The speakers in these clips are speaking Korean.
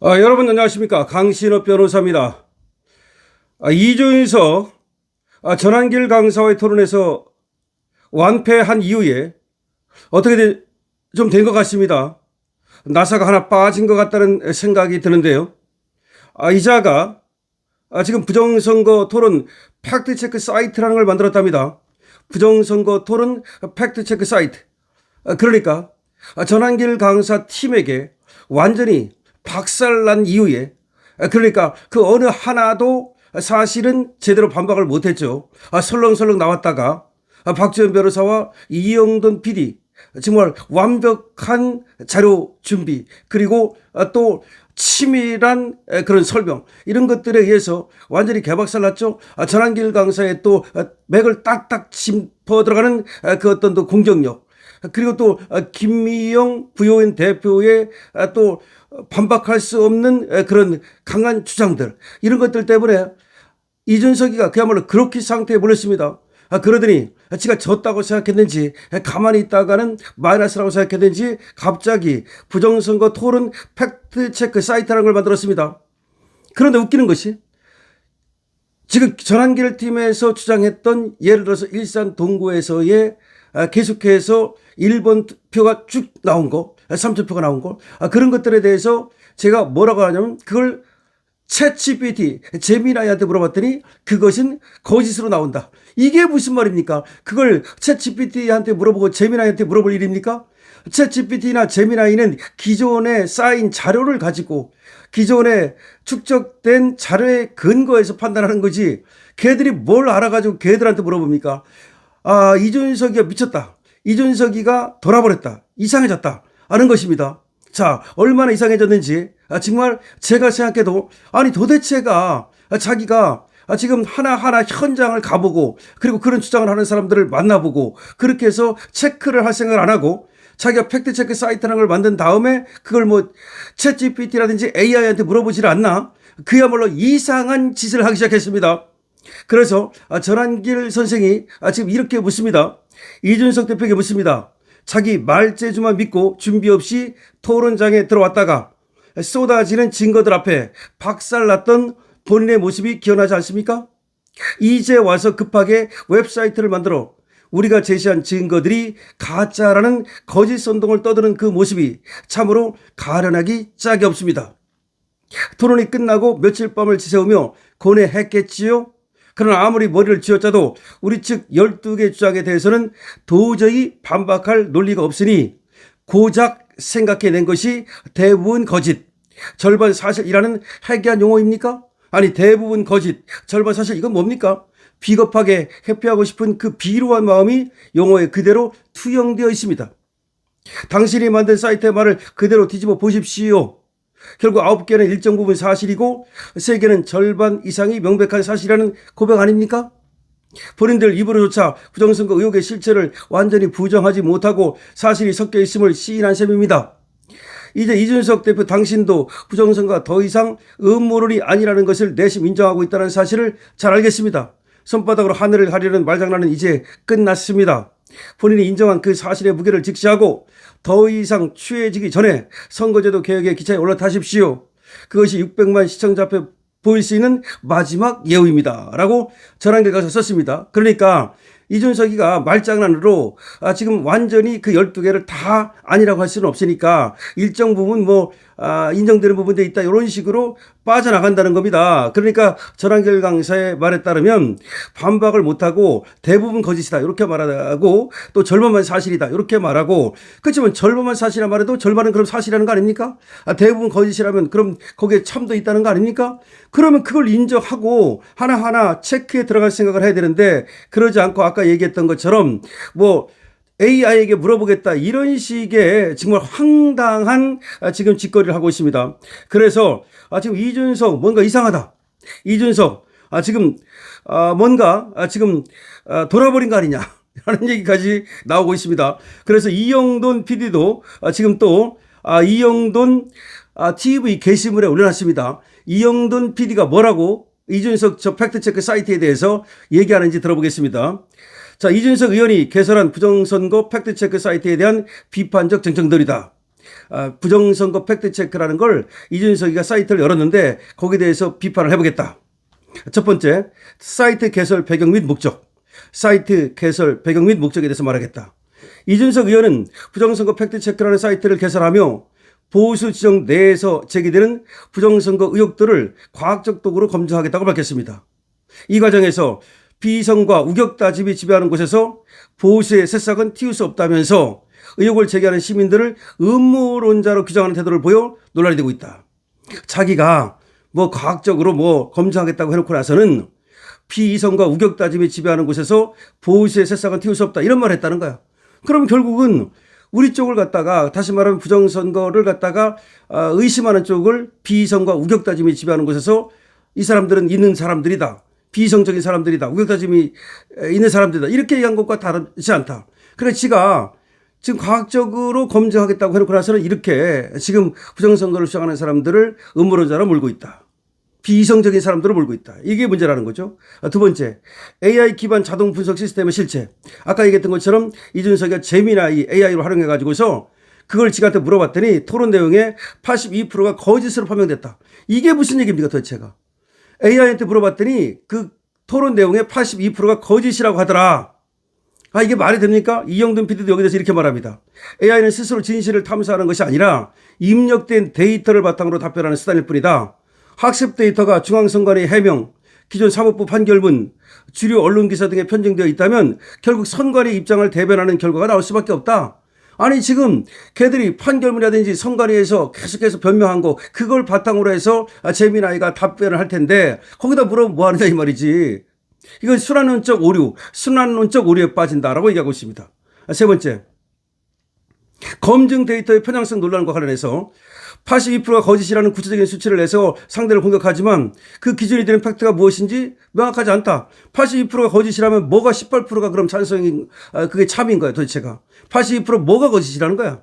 여러분 안녕하십니까. 강신업 변호사입니다. 이준석 전한길 강사와의 토론에서 완패한 이후에 어떻게 좀 된 것 같습니다. 나사가 하나 빠진 것 같다는 생각이 드는데요. 이자가 지금 부정선거 토론 팩트체크 사이트라는 걸 만들었답니다. 부정선거 토론 팩트체크 사이트. 그러니까 전한길 강사 팀에게 완전히 박살난 이후에, 그러니까 그 어느 하나도 사실은 제대로 반박을 못했죠. 설렁설렁 나왔다가 박지원 변호사와 이영돈 PD 정말 완벽한 자료 준비, 그리고 또 치밀한 그런 설명, 이런 것들에 의해서 완전히 개박살났죠. 전한길 강사의 또 맥을 딱딱 짚어 들어가는 그 어떤 또 공격력, 그리고 또 김미영 부여인 대표의 또 반박할 수 없는 그런 강한 주장들, 이런 것들 때문에 이준석이가 그야말로 그렇게 상태에 몰렸습니다. 그러더니 지가 졌다고 생각했는지, 가만히 있다가는 마이너스라고 생각했는지 갑자기 부정선거 토론 팩트체크 사이트라는 걸 만들었습니다. 그런데 웃기는 것이 지금 전한길 팀에서 주장했던, 예를 들어서 일산 동구에서의 계속해서 1번 표가 쭉 나온 거, 3천 표가 나온 거, 그런 것들에 대해서 제가 뭐라고 하냐면 그걸 챗GPT, 제미나이한테 물어봤더니 그것은 거짓으로 나온다. 이게 무슨 말입니까? 그걸 챗GPT한테 물어보고 제미나이한테 물어볼 일입니까? 챗GPT나 제미나이는 기존에 쌓인 자료를 가지고 기존에 축적된 자료에 근거해서 판단하는 거지, 걔들이 뭘 알아가지고 걔들한테 물어봅니까? 이준석이가 미쳤다, 이준석이가 돌아버렸다, 이상해졌다 하는 것입니다. 자, 얼마나 이상해졌는지 정말 제가 생각해도, 아니 도대체가 자기가 지금 하나하나 현장을 가보고, 그리고 그런 주장을 하는 사람들을 만나보고, 그렇게 해서 체크를 할 생각을 안 하고 자기가 팩트체크 사이트라는 걸 만든 다음에 그걸 뭐 챗GPT라든지 AI한테 물어보질 않나? 그야말로 이상한 짓을 하기 시작했습니다. 그래서 전한길 선생이 지금 이렇게 묻습니다. 이준석 대표에게 묻습니다. 자기 말재주만 믿고 준비 없이 토론장에 들어왔다가 쏟아지는 증거들 앞에 박살났던 본인의 모습이 기억나지 않습니까? 이제 와서 급하게 웹사이트를 만들어 우리가 제시한 증거들이 가짜라는 거짓 선동을 떠드는 그 모습이 참으로 가련하기 짝이 없습니다. 토론이 끝나고 며칠 밤을 지새우며 고뇌했겠지요? 그러나 아무리 머리를 쥐어짜도 우리 측 12개 주장에 대해서는 도저히 반박할 논리가 없으니 고작 생각해낸 것이 대부분 거짓, 절반 사실이라는 해괴한 용어입니까? 아니, 대부분 거짓, 절반 사실, 이건 뭡니까? 비겁하게 회피하고 싶은 그 비루한 마음이 용어에 그대로 투영되어 있습니다. 당신이 만든 사이트의 말을 그대로 뒤집어 보십시오. 결국 9개는 일정 부분 사실이고 3개는 절반 이상이 명백한 사실이라는 고백 아닙니까? 본인들 입으로조차 부정선거 의혹의 실체를 완전히 부정하지 못하고 사실이 섞여 있음을 시인한 셈입니다. 이제 이준석 대표 당신도 부정선거가 더 이상 음모론이 아니라는 것을 내심 인정하고 있다는 사실을 잘 알겠습니다. 손바닥으로 하늘을 가리려는 말장난은 이제 끝났습니다. 본인이 인정한 그 사실의 무게를 직시하고 더 이상 취해지기 전에 선거제도 개혁의 기차에 올라타십시오. 그것이 600만 시청자 앞에 보일 수 있는 마지막 예우입니다. 라고 전한길 가서 썼습니다. 그러니까 이준석이가 말장난으로 지금 완전히 그 12개를 다 아니라고 할 수는 없으니까 일정 부분 인정되는 부분도 있다, 이런 식으로 빠져나간다는 겁니다. 그러니까 전한길 강사의 말에 따르면 반박을 못하고 대부분 거짓이다 이렇게 말하고, 또 절반만 사실이다 이렇게 말하고, 그렇지만 절반만 사실이라 말해도 절반은 그럼 사실이라는 거 아닙니까? 대부분 거짓이라면 그럼 거기에 참도 있다는 거 아닙니까? 그러면 그걸 인정하고 하나하나 체크에 들어갈 생각을 해야 되는데, 그러지 않고 아까 얘기했던 것처럼 AI에게 물어보겠다, 이런 식의 정말 황당한 지금 짓거리를 하고 있습니다. 그래서 지금 이준석 뭔가 이상하다, 이준석 지금 뭔가 지금 돌아버린 거 아니냐 라는 얘기까지 나오고 있습니다. 그래서 이영돈 PD도 지금 또 이영돈 TV 게시물에 올려놨습니다. 이영돈 PD가 뭐라고 이준석 저 팩트체크 사이트에 대해서 얘기하는지 들어보겠습니다. 자, 이준석 의원이 개설한 부정선거 팩트체크 사이트에 대한 비판적 쟁점들이다. 부정선거 팩트체크라는 걸 이준석이가 사이트를 열었는데 거기에 대해서 비판을 해보겠다. 첫 번째, 사이트 개설 배경 및 목적. 사이트 개설 배경 및 목적에 대해서 말하겠다. 이준석 의원은 부정선거 팩트체크라는 사이트를 개설하며 보수 지정 내에서 제기되는 부정선거 의혹들을 과학적 도구로 검증하겠다고 밝혔습니다. 이 과정에서 비선과 우격 따짐이 지배하는 곳에서 보수의 새싹은 틔울 수 없다면서 의혹을 제기하는 시민들을 음모론자로 규정하는 태도를 보여 논란이 되고 있다. 자기가 과학적으로 검증하겠다고 해놓고 나서는 비선과 우격 따짐이 지배하는 곳에서 보수의 새싹은 틔울 수 없다 이런 말을 했다는 거야. 그럼 결국은 우리 쪽을 갖다가 다시 말하면 부정선거를 갖다가 의심하는 쪽을 비선과 우격다짐이 지배하는 곳에서 이 사람들은 있는 사람들이다. 비이성적인 사람들이다. 우격다짐이 있는 사람들이다. 이렇게 얘기한 것과 다르지 않다. 그래 지가 지금 과학적으로 검증하겠다고 해놓고 나서는 이렇게 지금 부정선거를 주장하는 사람들을 음모론자로 몰고 있다. 비이성적인 사람들을 몰고 있다. 이게 문제라는 거죠. 두 번째, AI 기반 자동 분석 시스템의 실체. 아까 얘기했던 것처럼 이준석이가 제미나이 AI로 활용해가지고서 그걸 지한테 물어봤더니 토론 내용에 82%가 거짓으로 판명됐다. 이게 무슨 얘기입니까 도대체가. AI한테 물어봤더니 그 토론 내용에 82%가 거짓이라고 하더라. 이게 말이 됩니까? 이영돈 PD도 여기 대해서 이렇게 말합니다. AI는 스스로 진실을 탐사하는 것이 아니라 입력된 데이터를 바탕으로 답변하는 수단일 뿐이다. 학습 데이터가 중앙선관위 해명, 기존 사법부 판결문, 주류 언론기사 등에 편중되어 있다면 결국 선관위 입장을 대변하는 결과가 나올 수밖에 없다. 아니 지금 걔들이 판결문이라든지 선관위에서 계속해서 변명한 거 그걸 바탕으로 해서 재미나이가 답변을 할 텐데 거기다 물어보면 뭐 하느냐 이 말이지. 이건 순환론적 오류에 빠진다라고 얘기하고 있습니다. 세 번째, 검증 데이터의 편향성 논란과 관련해서 82%가 거짓이라는 구체적인 수치를 내서 상대를 공격하지만 그 기준이 되는 팩트가 무엇인지 명확하지 않다. 82%가 거짓이라면 뭐가 18%가 그럼 찬성인 그게 참인 거야 도대체가. 82% 뭐가 거짓이라는 거야.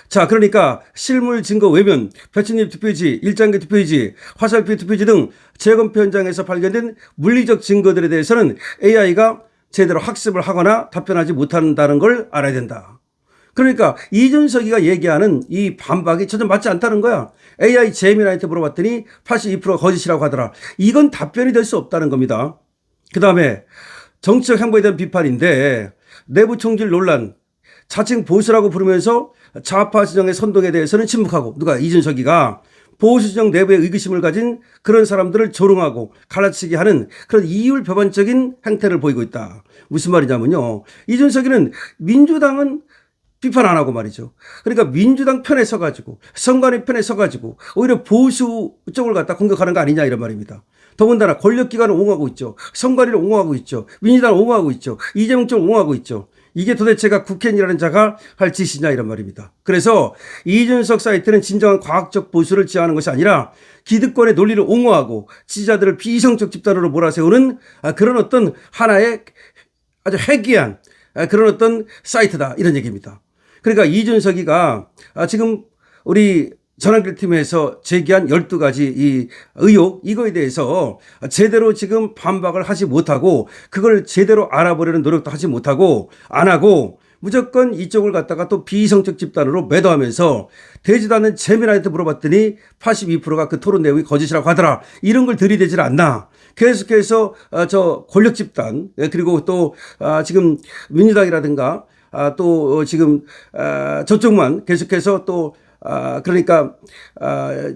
자, 그러니까 실물 증거 외면, 배춧잎 투표지, 일장기 투표지, 화살표 투표지 등 재검표 현장에서 발견된 물리적 증거들에 대해서는 AI가 제대로 학습을 하거나 답변하지 못한다는 걸 알아야 된다. 그러니까 이준석이가 얘기하는 이 반박이 전혀 맞지 않다는 거야. AI 제미나이한테 물어봤더니 82%가 거짓이라고 하더라. 이건 답변이 될 수 없다는 겁니다. 그 다음에 정치적 행보에 대한 비판인데 내부 총질 논란, 자칭 보수라고 부르면서 좌파 진영의 선동에 대해서는 침묵하고 누가 이준석이가 보수 진영 내부에 의구심을 가진 그런 사람들을 조롱하고 갈라치게 하는 그런 이율배반적인 행태를 보이고 있다. 무슨 말이냐면요. 이준석이는 민주당은 비판 안 하고 말이죠. 그러니까 민주당 편에 서가지고 선관위 편에 서가지고 오히려 보수 쪽을 갖다 공격하는 거 아니냐 이런 말입니다. 더군다나 권력기관을 옹호하고 있죠. 선관위를 옹호하고 있죠. 민주당을 옹호하고 있죠. 이재명 쪽을 옹호하고 있죠. 이게 도대체가 국회의원이라는 자가 할 짓이냐 이런 말입니다. 그래서 이준석 사이트는 진정한 과학적 보수를 지향하는 것이 아니라 기득권의 논리를 옹호하고 지지자들을 비이성적 집단으로 몰아세우는 그런 어떤 하나의 아주 해괴한 그런 어떤 사이트다 이런 얘기입니다. 그러니까 이준석이가 지금 우리 전환길 팀에서 제기한 12가지 이 의혹 이거에 대해서 제대로 지금 반박을 하지 못하고 그걸 제대로 알아보려는 노력도 하지 못하고 안 하고 무조건 이쪽을 갖다가 또 비이성적 집단으로 매도하면서 되지도 않는 재미나이한테 물어봤더니 82%가 그 토론 내용이 거짓이라고 하더라. 이런 걸 들이대질 않나. 계속해서 저 권력 집단 그리고 또 지금 민주당이라든가 또 지금 저쪽만 계속해서 또 그러니까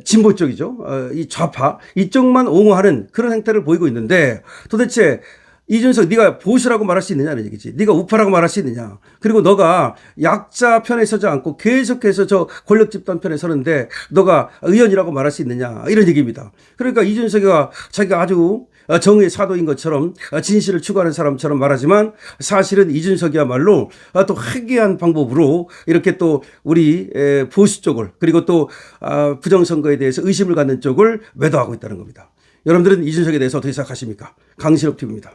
진보 쪽이죠. 이 좌파 이쪽만 옹호하는 그런 행태를 보이고 있는데 도대체 이준석 네가 보수라고 말할 수 있느냐는 얘기지. 네가 우파라고 말할 수 있느냐. 그리고 너가 약자 편에 서지 않고 계속해서 저 권력 집단 편에 서는데 너가 의원이라고 말할 수 있느냐. 이런 얘기입니다. 그러니까 이준석이가 자기가 아주 정의의 사도인 것처럼 진실을 추구하는 사람처럼 말하지만 사실은 이준석이야말로 또 해괴한 방법으로 이렇게 또 우리 보수 쪽을 그리고 또 부정선거에 대해서 의심을 갖는 쪽을 매도하고 있다는 겁니다. 여러분들은 이준석에 대해서 어떻게 생각하십니까? 강신업 TV입니다.